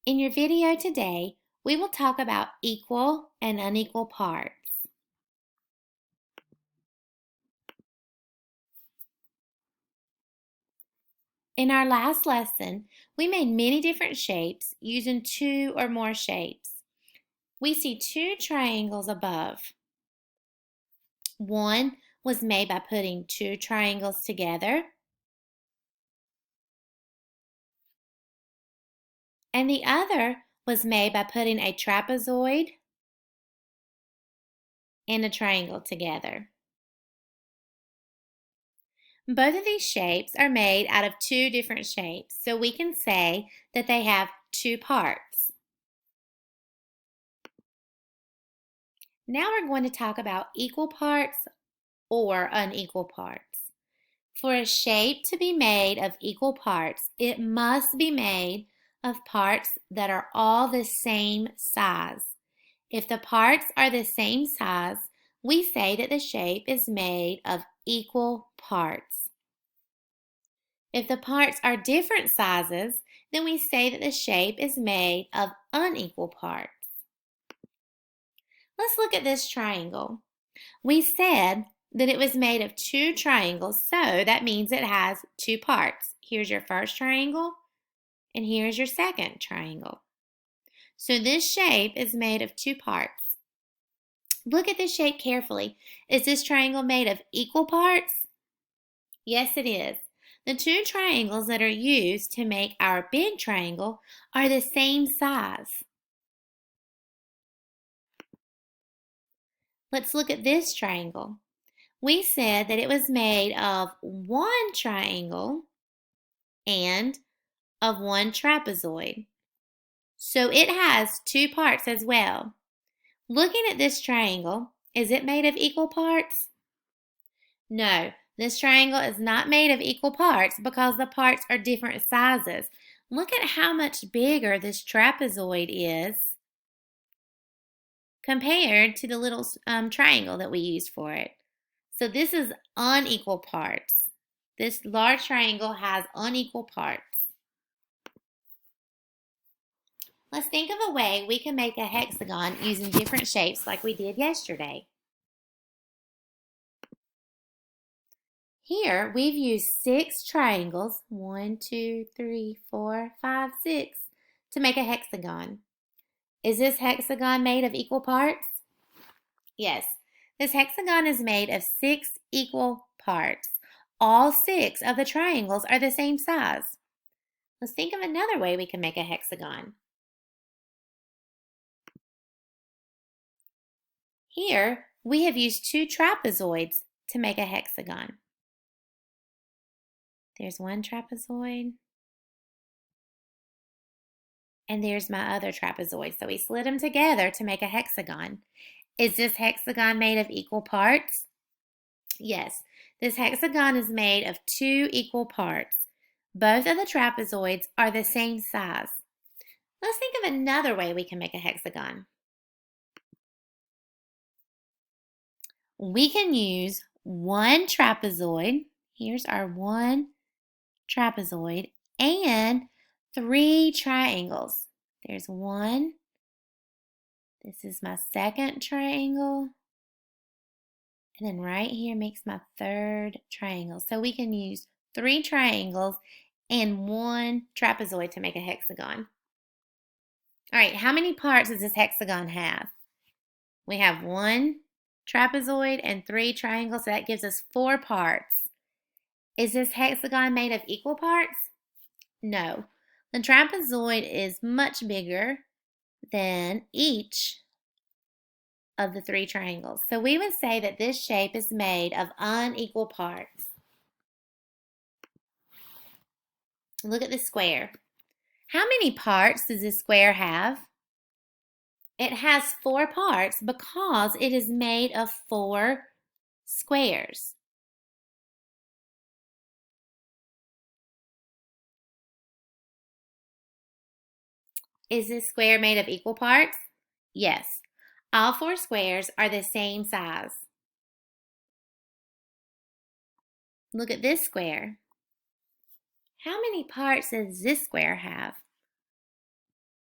In your video today, we will talk about equal and unequal parts. In our last lesson, we made many different shapes using two or more shapes. We see two triangles above. One was made by putting two triangles together, and the other was made by putting a trapezoid and a triangle together. Both of these shapes are made out of two different shapes, so we can say that they have two parts. Now we're going to talk about equal parts or unequal parts. For a shape to be made of equal parts, it must be made of parts that are all the same size. If the parts are the same size, we say that the shape is made of equal parts. If the parts are different sizes, then we say that the shape is made of unequal parts. Let's look at this triangle. We said that it was made of two triangles, so that means it has two parts. Here's your first triangle, and here's your second triangle. So this shape is made of two parts. Look at this shape carefully. Is this triangle made of equal parts? Yes, it is. The two triangles that are used to make our big triangle are the same size. Let's look at this triangle. We said that it was made of one triangle and of one trapezoid. So it has two parts as well. Looking at this triangle, is it made of equal parts? No, this triangle is not made of equal parts because the parts are different sizes. Look at how much bigger this trapezoid is compared to the little triangle that we used for it. So this is unequal parts. This large triangle has unequal parts. Let's think of a way we can make a hexagon using different shapes like we did yesterday. Here we've used 6 triangles, 1, 2, 3, 4, 5, 6, to make a hexagon. Is this hexagon made of equal parts? Yes, this hexagon is made of 6 equal parts. All 6 of the triangles are the same size. Let's think of another way we can make a hexagon. Here, we have used 2 trapezoids to make a hexagon. There's one trapezoid, and there's my other trapezoid. So we slid them together to make a hexagon. Is this hexagon made of equal parts? Yes, this hexagon is made of 2 equal parts. Both of the trapezoids are the same size. Let's think of another way we can make a hexagon. We can use one trapezoid. Here's our one trapezoid and 3 triangles. There's one. This is my second triangle. And then right here makes my third triangle. So we can use 3 triangles and one trapezoid to make a hexagon. All right, how many parts does this hexagon have? We have one trapezoid and 3 triangles, so that gives us 4 parts. Is this hexagon made of equal parts? No. The trapezoid is much bigger than each of the 3 triangles. So we would say that this shape is made of unequal parts. Look at the square. How many parts does this square have? It has 4 parts because it is made of 4 squares. Is this square made of equal parts? Yes. All 4 squares are the same size. Look at this square. How many parts does this square have?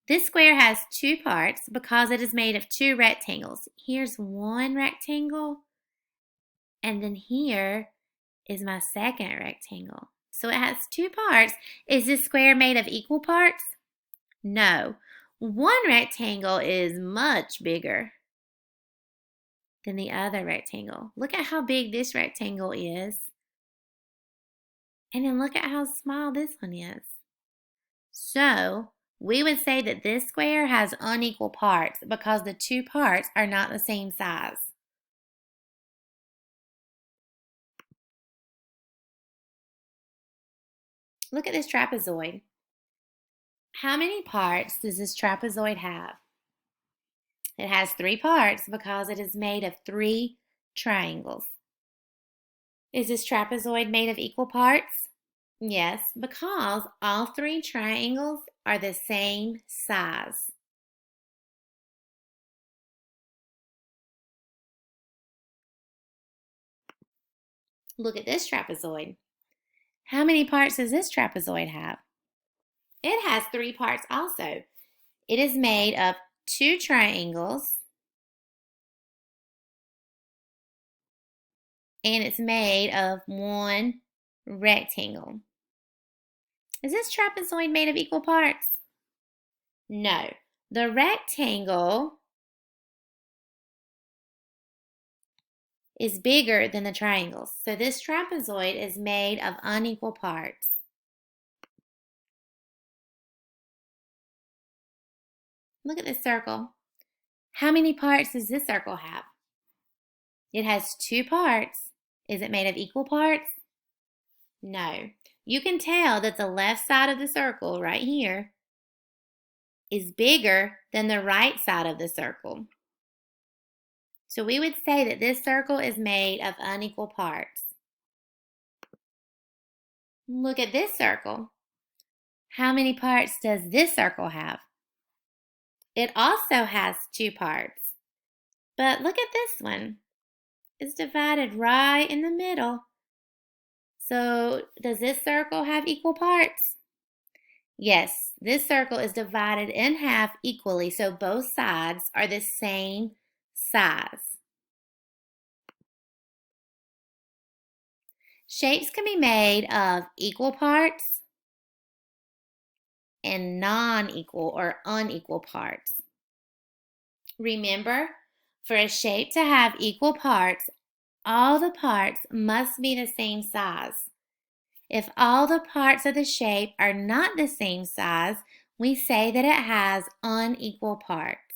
This square has two parts because it is made of two rectangles. Here's one rectangle, and then here is my second rectangle. So it has two parts. Is this square made of equal parts? No. One rectangle is much bigger than the other rectangle. Look at how big this rectangle is. And then look at how small this one is. So we would say that this square has unequal parts because the two parts are not the same size. Look at this trapezoid. How many parts does this trapezoid have? It has three parts because it is made of three triangles. Is this trapezoid made of equal parts? Yes, because all three triangles are the same size. Look at this trapezoid. How many parts does this trapezoid have? It has three parts also. It is made of two triangles and it's made of one rectangle. Is this trapezoid made of equal parts? No. The rectangle is bigger than the triangles. So this trapezoid is made of unequal parts. Look at this circle. How many parts does this circle have? It has two parts. Is it made of equal parts? No. You can tell that the left side of the circle right here is bigger than the right side of the circle. So we would say that this circle is made of unequal parts. Look at this circle. How many parts does this circle have? It also has two parts. But look at this one. It's divided right in the middle. So does this circle have equal parts? Yes, this circle is divided in half equally, so both sides are the same size. Shapes can be made of equal parts and non-equal or unequal parts. Remember, for a shape to have equal parts, all the parts must be the same size. If all the parts of the shape are not the same size, we say that it has unequal parts.